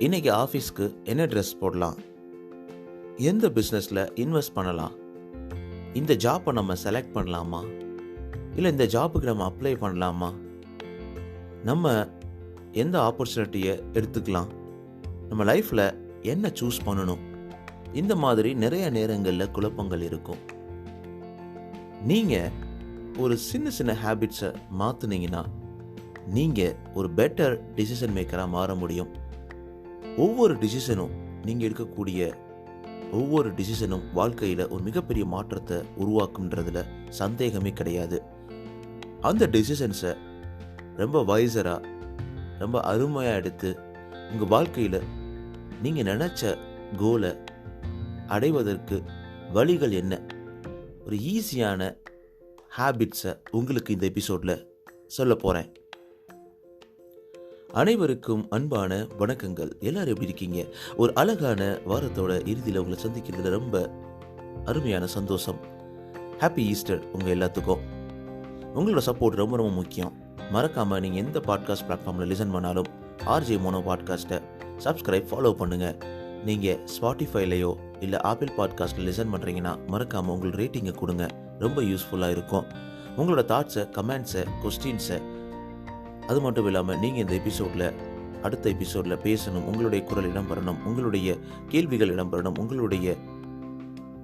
இன்றைக்கி ஆஃபீஸ்க்கு என்ன ட்ரெஸ் போடலாம், எந்த பிஸ்னஸில் இன்வெஸ்ட் பண்ணலாம், இந்த ஜாப்பை நம்ம செலக்ட் பண்ணலாமா, இல்லை இந்த ஜாப்புக்கு நம்ம அப்ளை பண்ணலாமா, நம்ம எந்த ஆப்பர்ச்சுனிட்டியை எடுத்துக்கலாம், நம்ம லைஃப்பில் என்ன சூஸ் பண்ணணும், இந்த மாதிரி நிறைய நேரங்களில் குழப்பங்கள் இருக்கும். நீங்கள் ஒரு சின்ன சின்ன ஹேபிட்ஸை மாற்றுனீங்கன்னா நீங்கள் ஒரு பெட்டர் டிசிஷன் மேக்கராக மாற முடியும். ஒவ்வொரு டிசிஷனும் நீங்கள் எடுக்கக்கூடிய ஒவ்வொரு டிசிஷனும் வாழ்க்கையில் ஒரு மிகப்பெரிய மாற்றத்தை உருவாக்குன்றதுல சந்தேகமே கிடையாது. அந்த டிசிஷன்ஸை ரொம்ப வைசராக ரொம்ப அருமையாக எடுத்து உங்கள் வாழ்க்கையில் நீங்கள் நினச்ச கோலை அடைவதற்கு வழிகள் என்ன, ஒரு ஈஸியான ஹேபிட்ஸை உங்களுக்கு இந்த எபிசோடில் சொல்ல போகிறேன். அனைவருக்கும் அன்பான வணக்கங்கள். எல்லாரும் எப்படி இருக்கீங்க? ஒரு அழகான வாரத்தோட இறுதியில் உங்களை சந்திக்கிறதுல ரொம்ப அருமையான சந்தோஷம். ஹாப்பி ஈஸ்டர் உங்கள் எல்லாத்துக்கும். உங்களோட சப்போர்ட் ரொம்ப ரொம்ப முக்கியம். மறக்காமல் நீங்கள் எந்த பாட்காஸ்ட் பிளாட்ஃபார்மில் லிசன் பண்ணாலும் ஆர்ஜே மோனோ பாட்காஸ்ட்டை சப்ஸ்கிரைப் ஃபாலோ பண்ணுங்கள். நீங்கள் ஸ்பாட்டிஃபைலையோ இல்லை ஆப்பிள் பாட்காஸ்ட்டில் லிசன் பண்ணுறீங்கன்னா மறக்காமல் உங்கள் ரேட்டிங்கை கொடுங்க. ரொம்ப யூஸ்ஃபுல்லாக இருக்கும். உங்களோட தாட்ஸை, கமெண்ட்ஸை, கொஸ்டின்ஸை, அது மட்டும் இல்லாமல் நீங்கள் இந்த எபிசோடில் அடுத்த எபிசோடில் பேசணும், உங்களுடைய குரல் இடம்பெறணும், உங்களுடைய கேள்விகள் இடம்பெறணும், உங்களுடைய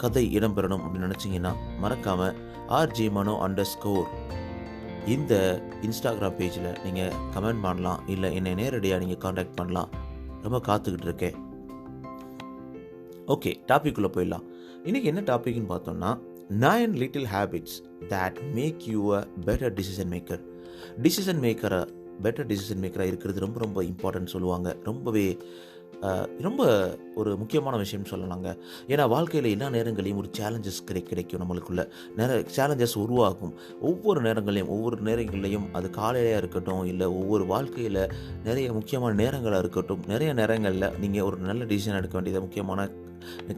கதை இடம்பெறணும் அப்படின்னு நினச்சிங்கன்னா மறக்காமல் RJMano_ இந்த இன்ஸ்டாகிராம் பேஜில் நீங்கள் கமெண்ட் பண்ணலாம், இல்லை என்னை நேரடியாக நீங்கள் காண்டாக்ட் பண்ணலாம். ரொம்ப காத்துக்கிட்டு இருக்கேன். ஓகே, டாபிக்குள்ளே போயிடலாம். இன்றைக்கி என்ன டாபிக்னு பார்த்தோம்னா 9 little habits that make you a better decision maker. Decision மேக்கராக பெட்டர் டிசிஷன் மேக்கராக இருக்கிறது ரொம்ப ரொம்ப இம்பார்ட்டன்ட் சொல்லுவாங்க. ரொம்ப ஒரு முக்கியமான விஷயம்னு சொல்லலாங்க. ஏன்னா வாழ்க்கையில் எல்லா நேரங்களையும் ஒரு சேலஞ்சஸ் கிடைக்கும். நம்மளுக்குள்ள நிறைய சேலஞ்சஸ் உருவாகும். ஒவ்வொரு நேரங்கள்லையும் அது காலையிலையாக இருக்கட்டும், இல்லை ஒவ்வொரு வாழ்க்கையில் நிறைய முக்கியமான நேரங்களாக இருக்கட்டும், நிறைய நேரங்களில் நீங்கள் ஒரு நல்ல டிசிஷன் எடுக்க வேண்டியது முக்கியமான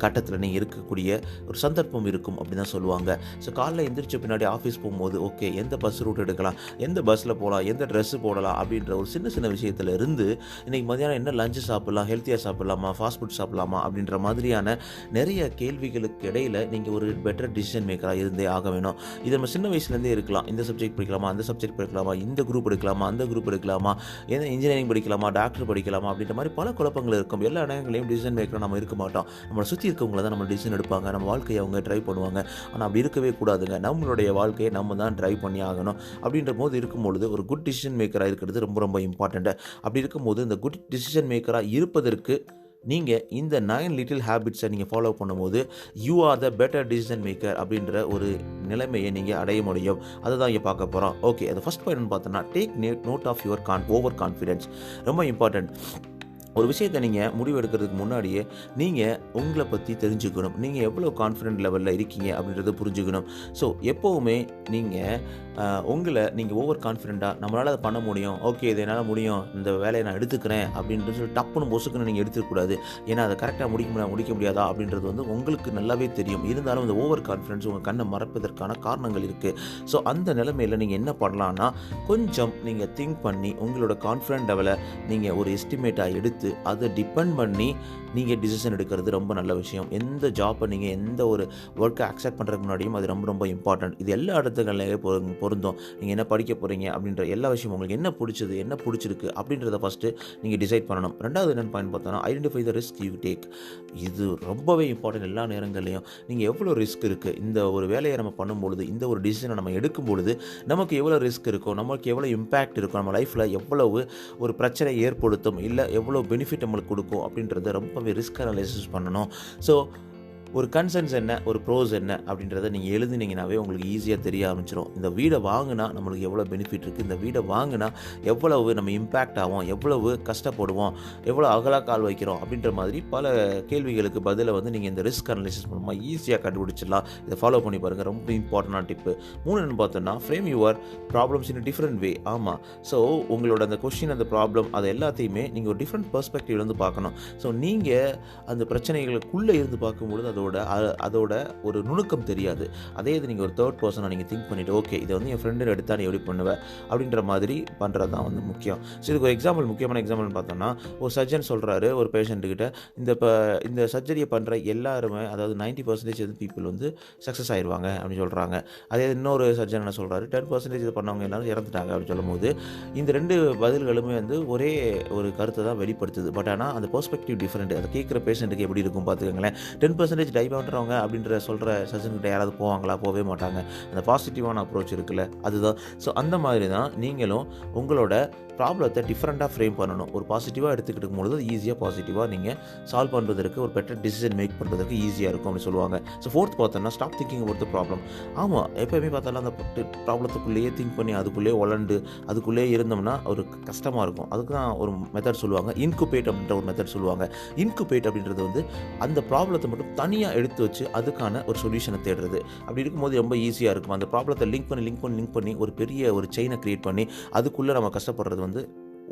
கட்டத்தில் நீங்கள் இருக்கக்கூடிய ஒரு சந்தர்ப்பம் இருக்கும் அப்படின்னு தான் சொல்லுவாங்க. ஸோ காலையில் எந்திரிச்ச பின்னாடி ஆஃபீஸ் போகும்போது ஓகே எந்த பஸ் ரூட் எடுக்கலாம், எந்த பஸ்ஸில் போகலாம், எந்த ட்ரெஸ்ஸு போடலாம் அப்படின்ற ஒரு சின்ன சின்ன விஷயத்தில் இருந்து இன்றைக்கி மதியானம் என்ன லஞ்சு சாப்பிட்லாம், ஹெல்த்தியாக சாப்பிட்லாமா, ஃபாஸ்ட் ஃபுட் சாப்பிட்லாமா அப்படின்ற மாதிரியான நிறைய கேள்விகளுக்கு இடையில் நீங்கள் ஒரு பெட்டர் டிசிஷன் மேக்கராக இருந்தே ஆக வேணும். இது நம்ம சின்ன வயசுலேருந்தே இருக்கலாம். இந்த சப்ஜெக்ட் படிக்கலாமா, அந்த சப்ஜெக்ட் படிக்கலாமா, இந்த குரூப் எடுக்கலாமா, அந்த குரூப் எடுக்கலாமா, எந்த இன்ஜினியரிங் படிக்கலாமா, டாக்டர் படிக்கலாமா அப்படின்ற மாதிரி பல குழப்பங்கள் இருக்கும். எல்லா இடங்களையும் டிசிஷன் மேக்கராக நம்ம இருக்க மாட்டோம். நம்மளை சுற்றி இருக்கவங்கள தான் நம்ம டிசிஷன் எடுப்பாங்க, நம்ம வாழ்க்கையை அவங்க ட்ரைவ் பண்ணுவாங்க. ஆனால் அப்படி இருக்கவே கூடாதுங்க. நம்மளுடைய வாழ்க்கையை நம்ம தான் ட்ரைவ் பண்ணி ஆகணும். அப்படின்ற போது இருக்கும்பொழுது ஒரு குட் டிசிஷன் மேக்கராக இருக்கிறது ரொம்ப ரொம்ப இம்பார்ட்டண்ட்டு. அப்படி இருக்கும்போது இந்த குட் டிசிஷன் மேக்கராக இருப்பதற்கு நீங்கள் இந்த 9 little habitsை நீங்கள் ஃபாலோ பண்ணும்போது you are the better decision maker அப்படின்ற ஒரு நிலைமையை நீங்கள் அடைய முடியும். அதை தான் இங்கே பார்க்க போகிறோம். ஓகே, அது ஃபஸ்ட் பாயிண்ட்னு பார்த்தோன்னா take note of your over confidence. ரொம்ப இம்பார்ட்டண்ட். ஒரு விஷயத்தை நீங்கள் முடிவு எடுக்கிறதுக்கு முன்னாடியே நீங்கள் உங்களை பற்றி தெரிஞ்சுக்கணும். நீங்கள் எவ்வளோ கான்ஃபிடென்ட் லெவலில் இருக்கீங்க அப்படின்றத புரிஞ்சுக்கணும். ஸோ எப்போவுமே நீங்கள் ஓவர் கான்ஃபிடென்ட்டாக நம்மளால் அதை பண்ண முடியும், ஓகே இது என்னால் முடியும், இந்த வேலையை நான் எடுத்துக்கிறேன் அப்படின்றது சொல்லி டப்புன்னு பொசுக்குன்னு நீங்கள் எடுத்துக்கூடாது. ஏன்னா அதை கரெக்டாக முடிக்க முடியாதா அப்படின்றது உங்களுக்கு நல்லாவே தெரியும். இருந்தாலும் இந்த ஓவர் கான்ஃபிடென்ஸ் உங்கள் கண்ணை மறப்பதற்கான காரணங்கள் இருக்குது. ஸோ அந்த நிலைமையில் நீங்கள் என்ன பண்ணலான்னா கொஞ்சம் நீங்கள் திங்க் பண்ணி உங்களோட கான்ஃபிடென்ட் லெவலை நீங்கள் ஒரு எஸ்டிமேட்டாக எடுத்து அதை டிபெண்ட் பண்ணி நீங்கள் டிசிஷன் எடுக்கிறது ரொம்ப நல்ல விஷயம். எந்த ஜாப்பை நீங்கள் எந்த ஒரு ஒர்க்கை அக்செப்ட் பண்ணுறதுக்கு முன்னாடியும் அது ரொம்ப ரொம்ப இம்பார்ட்டன்ட். இது எல்லா இடத்துக்கள்லேயே பொருந்தும். நீங்கள் என்ன படிக்க போகிறீங்க அப்படின்ற எல்லா விஷயம் உங்களுக்கு என்ன பிடிச்சது, என்ன பிடிச்சிருக்கு அப்படின்றத ஃபஸ்ட்டு நீங்கள் டிசைட் பண்ணணும். ரெண்டாவது என்னென்னு பாயிண்ட் பார்த்தோன்னா identify the risk you take. இது ரொம்பவே இம்பார்ட்டன்ட். எல்லா நேரங்கள்லையும் நீங்கள் எவ்வளோ ரிஸ்க் இருக்குது, இந்த ஒரு வேலையை நம்ம பண்ணும்பொழுது, இந்த ஒரு டிசிஷனை நம்ம எடுக்கும் பொழுது நமக்கு எவ்வளோ ரிஸ்க் இருக்கும், நமக்கு எவ்வளோ இம்பேக்ட் இருக்கும், நம்ம லைஃப்பில் எவ்வளவு ஒரு பிரச்சனை ஏற்படுத்தும், இல்லை எவ்வளோ பெனிஃபிட் நம்மளுக்கு கொடுக்கும் அப்படின்றத ரொம்பவே ரிஸ்க் அனலைசிஸ் பண்ணணும். ஸோ ஒரு கன்சர்ன்ஸ் என்ன, ஒரு ப்ரோஸ் என்ன அப்படின்றத நீங்கள் எழுதினீங்கன்னாவே உங்களுக்கு ஈஸியாக தெரிய ஆரம்பிச்சிடும். இந்த வீடை வாங்கினா நம்மளுக்கு எவ்வளோ பெனிஃபிட் இருக்குது, இந்த வீடை வாங்கினா எவ்வளவு நம்ம இம்பேக்ட் ஆகும், எவ்வளவு கஷ்டப்படுவோம், எவ்வளோ அகலக்கால் வைக்கிறோம் அப்படின்ற மாதிரி பல கேள்விகளுக்கு பதிலை நீங்கள் இந்த ரிஸ்க் அனலைசிஸ் பண்ணும்போது ஈஸியாக கண்டுபிடிச்சிடலாம். இதை ஃபாலோ பண்ணி பாருங்கள். ரொம்ப இம்பார்ட்டண்டான டிப்பு. 3 பார்த்தோன்னா frame your problems in different way. ஆமாம், ஸோ உங்களோட அந்த கொஸ்டின், அந்த ப்ராப்ளம், அது எல்லாத்தையுமே நீங்கள் ஒரு டிஃப்ரெண்ட் பெர்ஸ்பெக்டிவ்லேருந்து பார்க்கணும். ஸோ நீங்கள் அந்த பிரச்சனைகளுக்குள்ளே இருந்து பார்க்கும்பொழுது அது அதோட ஒரு நுணுக்கம் தெரியாது. அதே இது நீங்கள் ஒரு தேர்ட் பர்சனாக நீங்கள் திங்க் பண்ணிவிட்டு ஓகே இதை வந்து என் ஃப்ரெண்டு எடுத்தா நீ எப்படி பண்ணுவேன் அப்படின்ற மாதிரி பண்ணுறது தான் வந்து முக்கியம். ஸோ இதுக்கு ஒரு முக்கியமான எக்ஸாம்பிள் பார்த்தோம்னா, ஒரு சர்ஜன் சொல்கிறாரு ஒரு பேஷண்ட்டுக்கிட்ட, இந்த சர்ஜரியை பண்ணுற எல்லாருமே, அதாவது 90% பீப்புள் வந்து சக்ஸஸ் ஆயிடுவாங்க அப்படின்னு சொல்கிறாங்க. அதே இன்னொரு சர்ஜன் என்ன சொல்கிறாரு, 10% இது பண்ணவங்க எல்லாரும் இறந்துட்டாங்க அப்படின்னு சொல்லும்போது, இந்த 2 பதில்களுமே வந்து ஒரே ஒரு கருத்தை தான் வெளிப்படுத்துது. பட் ஆனால் அந்த பெர்ஸ்பெக்டிவ் டிஃப்ரெண்ட். அதை கேட்குற பேஷண்ட்டுக்கு எப்படி இருக்கும் பார்த்துக்கோங்களேன். 10% டை பண்ணுறவங்க அப்படின்ற சொல்கிற சர்ஜன்கிட்ட யாராவது போவாங்களா? போகவே மாட்டாங்க. அந்த பாசிட்டிவான அப்ரோச் இருக்குல்ல, அதுதான். ஸோ அந்த மாதிரி தான் நீங்களும் உங்களோட ப்ராப்ளத்தை டிஃப்ரெண்ட்டாக ஃப்ரேம் பண்ணணும். ஒரு பாசிட்டிவாக எடுத்துக்கிட்டு பொழுது ஈஸியாக பாசிட்டிவாக நீங்கள் சால்வ் பண்ணுறதுக்கு, ஒரு பெட்டர் டிசிஷன் மேக் பண்ணுறதுக்கு ஈஸியாக இருக்கும் அப்படின்னு சொல்லுவாங்க. ஸோ ஃபோர்த் பார்த்தோன்னா, stop thinking about the problem. ஆமாம், எப்போயுமே பார்த்தாலும் அந்த ப்ராப்ளத்துக்குள்ளேயே திங்க் பண்ணி அதுக்குள்ளேயே உழண்டு அதுக்குள்ளேயே இருந்தோம்னா ஒரு கஷ்டமாக இருக்கும். அதுக்கு தான் ஒரு மெத்தட் சொல்லுவாங்க, இன்குபேட் அப்படின்ற ஒரு மெத்தட் சொல்லுவாங்க. இன்குபேட் அப்படின்றது வந்து அந்த ப்ராப்ளத்தை மட்டும் தனியாக எடுத்து வச்சு அதுக்கான ஒரு சொல்யூஷனை தேடுறது. அப்படி இருக்கும்போது ரொம்ப ஈஸியாக இருக்கும். அந்த ப்ராப்ளத்தை லிங்க் பண்ணி ஒரு பெரிய ஒரு செயினை கிரியேட் பண்ணி அதுக்குள்ளே நம்ம கஷ்டப்படுறது வந்து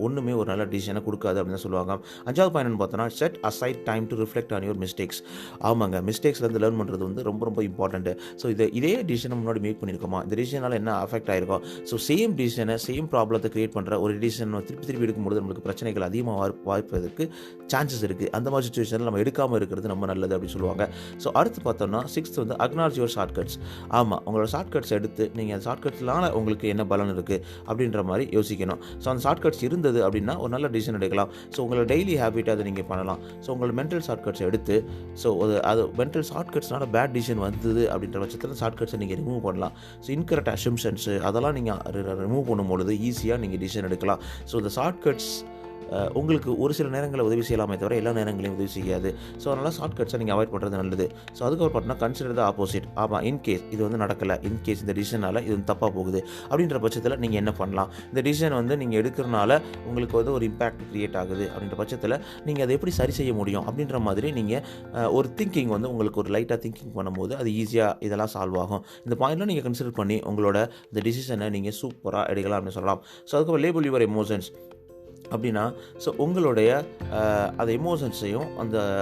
ஒன்றுமே ஒரு நல்ல டிசிஷனை கொடுக்காது அப்படின்னு சொல்லுவாங்க. 5வது பாயிண்ட் பார்த்தோன்னா, set aside time to reflect on your mistakes. ஆமாங்க, மிஸ்டேக்ஸ்லேருந்து லேர்ன் பண்ணுறது வந்து ரொம்ப ரொம்ப இம்பார்ட்டன்ட்டு. ஸோ இதே டிசிஷனை முன்னாடி மேக் பண்ணியிருக்கோமா, இந்த டிசிஷனால் என்ன அஃபெக்ட் ஆகிருக்கும். ஸோ சேம் டிசிஷனை சேம் ப்ராப்ளத்தை கிரியேட் பண்ணுற ஒரு டிசிஷன் திருப்பி எடுக்கும்போது நம்மளுக்கு பிரச்சனைகள் அதிகமாக வாய்ப்பதற்கு சான்சஸ் இருக்குது. அந்த மாதிரி சுச்சுவேஷனில் நம்ம எடுக்காமல் இருக்கிறது ரொம்ப நல்லது அப்படின்னு சொல்லுவாங்க. ஸோ அடுத்து பார்த்தோம்னா, 6th வந்து அக்னாலஜ் யுவர் ஷார்ட்கட்ஸ். ஆமாம், உங்களோட ஷார்ட்கட்ஸ் எடுத்து நீங்கள் அந்த ஷார்ட்கட்ஸ்னால உங்களுக்கு என்ன பலன் இருக்குது அப்படின்ற மாதிரி யோசிக்கணும். ஸோ அந்த ஷார்ட்கட்ஸ் இருந்தது அப்படின்னா ஒரு நல்ல டிசிஷன் எடுக்கலாம். ஸோ உங்களோட டெய்லி ஹேபிட் அதை நீங்கள் பண்ணலாம். ஸோ உங்களோட மென்டல் ஷார்ட்கட்ஸ் எடுத்து, ஸோ அது மென்டல் ஷார்ட்கட்ஸ்னால பேட் டிசிஷன் வந்தது அப்படின்ற பட்சத்தில் ஷார்ட்கட்ஸை நீங்கள் ரிமூவ் பண்ணலாம். ஸோ இன்கரெக்ட் அசம்ஷன்ஸு அதெல்லாம் நீங்கள் ரிமூவ் பண்ணும்பொழுது ஈஸியாக நீங்கள் டிசிஷன் எடுக்கலாம். ஸோ இந்த ஷார்ட்கட்ஸ் உங்களுக்கு ஒரு சில நேரங்களில் உதவி செய்யலாமே தவிர எல்லா நேரங்களையும் உதவி செய்யாது. ஸோ அதனால் ஷார்ட்கட்ஸை நீங்கள் அவாய்ட் பண்ணுறது நல்லது. ஸோ அதுக்கப்புறம் பார்த்தீங்கன்னா, கன்சிடர் த ஆப்போசிட். ஆமாம், இன்கேஸ் இது வந்து நடக்கலை, இன்கேஸ் இந்த டிசிஷனால் இது வந்து தப்பாக போகுது அப்படின்ற பட்சத்தில் நீங்கள் என்ன பண்ணலாம், இந்த டிசிஷன் வந்து நீங்கள் எடுக்கிறனால உங்களுக்கு வந்து ஒரு இம்பேக்ட் க்ரியேட் ஆகுது அப்படின்ற பட்சத்தில் நீங்கள் அதை எப்படி சரி செய்ய முடியும் அப்படின்ற மாதிரி நீங்கள் ஒரு திங்கிங் வந்து உங்களுக்கு ஒரு லைட்டாக திங்கிங் பண்ணும்போது அது ஈஸியாக இதெல்லாம் சால்வ் ஆகும். இந்த பாயிண்ட்லாம் நீங்கள் கன்சிடர் பண்ணி உங்களோட இந்த டிசிஷனை நீங்கள் சூப்பராக எடுக்கலாம் அப்படின்னு சொல்லலாம். ஸோ அதுக்கப்புறம் லேபிள் யுவர் எமோஷன்ஸ் அப்படின்னா, ஸோ உங்களுடைய அந்த எமோஷன்ஸையும்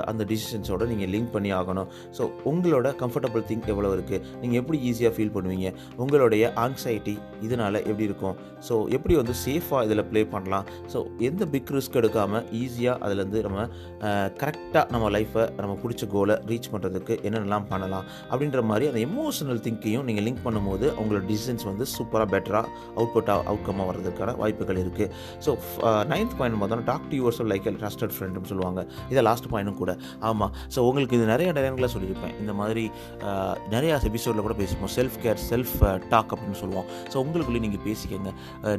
அந்த டிசிஷன்ஸோடு நீங்கள் லிங்க் பண்ணி ஆகணும். ஸோ உங்களோட கம்ஃபர்டபுள் திங்க் எவ்வளோ இருக்குது, நீங்கள் எப்படி ஈஸியாக ஃபீல் பண்ணுவீங்க, உங்களுடைய ஆங்ஸைட்டி இதனால் எப்படி இருக்கும், ஸோ எப்படி வந்து சேஃபாக இதில் ப்ளே பண்ணலாம், ஸோ எந்த பிக் ரிஸ்க் எடுக்காமல் ஈஸியாக அதிலேருந்து நம்ம கரெக்டாக நம்ம லைஃப்பை நம்ம பிடிச்ச கோலை ரீச் பண்ணுறதுக்கு என்னென்னலாம் பண்ணலாம் அப்படின்ற மாதிரி அந்த எமோஷனல் திங்கையும் நீங்கள் லிங்க் பண்ணும்போது உங்களோட டிசிஷன்ஸ் வந்து சூப்பராக பெட்டராக அவுட்கமாக வர்றதுக்கான வாய்ப்புகள் இருக்குது. ஸோ 9th பாயிண்ட் பார்த்தோன்னா, talk to yourself like a trusted ஃப்ரெண்ட்னு சொல்லுவாங்க. இதை லாஸ்ட் பாயிண்ட்டும் கூட. ஆமாம், ஸோ உங்களுக்கு இது நிறைய நேரங்களில் சொல்லியிருப்பேன். இந்த மாதிரி நிறையா எபிசோடில் கூட பேசிப்போம். செல்ஃப் கேர், செல்ஃப் டாக் அப்படின்னு சொல்லுவோம். ஸோ உங்களுக்குள்ளே நீங்கள் பேசிக்கங்க.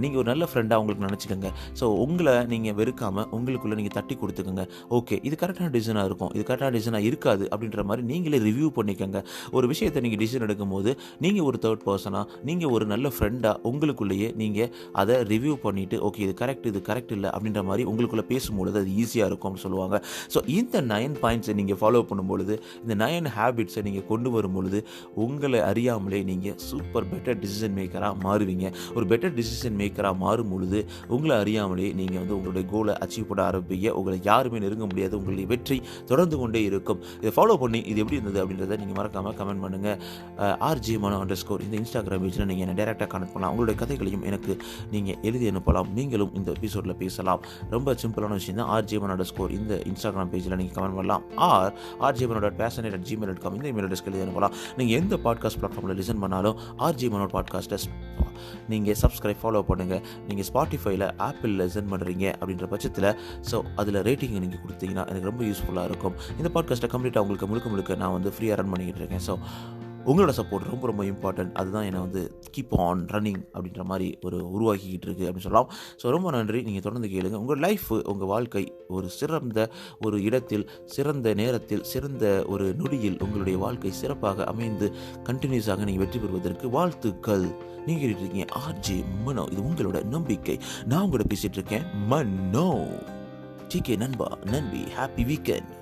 நீங்கள் ஒரு நல்ல ஃப்ரெண்டாக உங்களுக்கு நினச்சிக்கோங்க. ஸோ உங்களை நீங்கள் வெறுக்காமல் உங்களுக்குள்ளே நீங்கள் தட்டி கொடுத்துக்கோங்க. ஓகே, இது கரெக்டான டிசிஷனாக இருக்கும், இது கரெக்டான டிசிஷனாக இருக்காது அப்படின்ற மாதிரி நீங்களே ரிவ்யூ பண்ணிக்கோங்க. ஒரு விஷயத்தை நீங்கள் டிசிஷன் எடுக்கும்போது நீங்கள் ஒரு தேர்ட் பர்சனாக, நீங்கள் ஒரு நல்ல ஃப்ரெண்டாக உங்களுக்குள்ளேயே நீங்கள் அதை ரிவ்யூ பண்ணிவிட்டு ஓகே இது கரெக்ட் இல்லை அப்படின்ற மாதிரி உங்களுக்குள்ளே பேசும்பொழுது அது ஈஸியாக இருக்கும்னு சொல்லுவாங்க. ஸோ இந்த 9 பாயிண்ட்ஸை நீங்கள் ஃபாலோ பண்ணும்பொழுது, இந்த 9 ஹேபிட்ஸை நீங்கள் கொண்டு வரும்பொழுது உங்களை அறியாமலே நீங்கள் சூப்பர் பெட்டர் டிசிஷன் மேக்கராக மாறுவீங்க. ஒரு பெட்டர் டிசிஷன் மேக்கராக மாறும் பொழுது உங்களை அறியாமலே நீங்கள் வந்து உங்களுடைய கோலை அச்சீவ் பண்ண ஆரம்பிங்க. உங்களை யாருமே நெருங்க முடியாது. உங்களுடைய வெற்றி தொடர்ந்து கொண்டே இருக்கும். இதை ஃபாலோ பண்ணி இது எப்படி இருந்தது அப்படின்றத நீங்கள் மறக்காமல் கமெண்ட் பண்ணுங்கள். RJ_Mano_ இந்த இன்ஸ்டாகிராம் பேஜில் நீங்கள் என்னை டேரெக்டாக கனெக்ட் பண்ணலாம். உங்களுடைய கதைகளையும் எனக்கு நீங்கள் எழுதி அனுப்பலாம். நீங்களும் இந்த எபிசோடில் பேசலாம். ரொம்ப சிம்பிளான விஷயம் தான். RJ_Mano_ இந்த இன்ஸ்டாகிராம் பேஜில் நீங்கள் கமெண்ட் பண்ணலாம். RJ_Mano.passionate@gmail.com இந்த இமெயில் அட்ரஸ்க்கு எழுதி அனுப்பலாம். நீங்கள் எந்த பாட்காஸ்ட் பிளாட்ஃபார்மில் லிசன் பண்ணாலும் RJ_Mano பாட்காஸ்ட்டை நீங்கள் சப்ஸ்கிரைப் ஃபாலோ பண்ணுங்கள். நீங்கள் ஸ்பாட்டிஃபைல ஆப்பிளில் லிசன் பண்ணுறீங்க அப்படின்ற பட்சத்தில் ஸோ அதில் ரேட்டிங்கை நீங்கள் கொடுத்தீங்கன்னா எனக்கு ரொம்ப யூஸ்ஃபுல்லாக இருக்கும். இந்த பாட்காஸ்ட்டை கம்ப்ளீட்டாக உங்களுக்கு முழுக்க நான் வந்து ஃப்ரீயாக ரன் பண்ணிக்கிட்டு இருக்கேன். ஸோ உங்களோட சப்போர்ட் ரொம்ப ரொம்ப இம்பார்ட்டன்ட். அதுதான் என்னை வந்து கீப் ஆன் ரன்னிங் அப்படின்ற மாதிரி உருவாக்கிக்கிட்டு இருக்குது அப்படின்னு சொல்லலாம். ஸோ ரொம்ப நன்றி. நீங்கள் தொடர்ந்து கேளுங்க. உங்கள் லைஃப், உங்கள் வாழ்க்கை ஒரு சிறந்த ஒரு இடத்தில், சிறந்த நேரத்தில், சிறந்த ஒரு நொடியில் உங்களுடைய வாழ்க்கை சிறப்பாக அமைந்து கண்டினியூஸாக நீங்கள் வெற்றி பெறுவதற்கு வாழ்த்துக்கள். நீங்கள் இருக்கீங்க RJ_Mano. இது உங்களோட நம்பிக்கை. நான் உங்களோட பேசிகிட்டு இருக்கேன். மனோ. TK நண்பா, நன்பி. Happy weekend.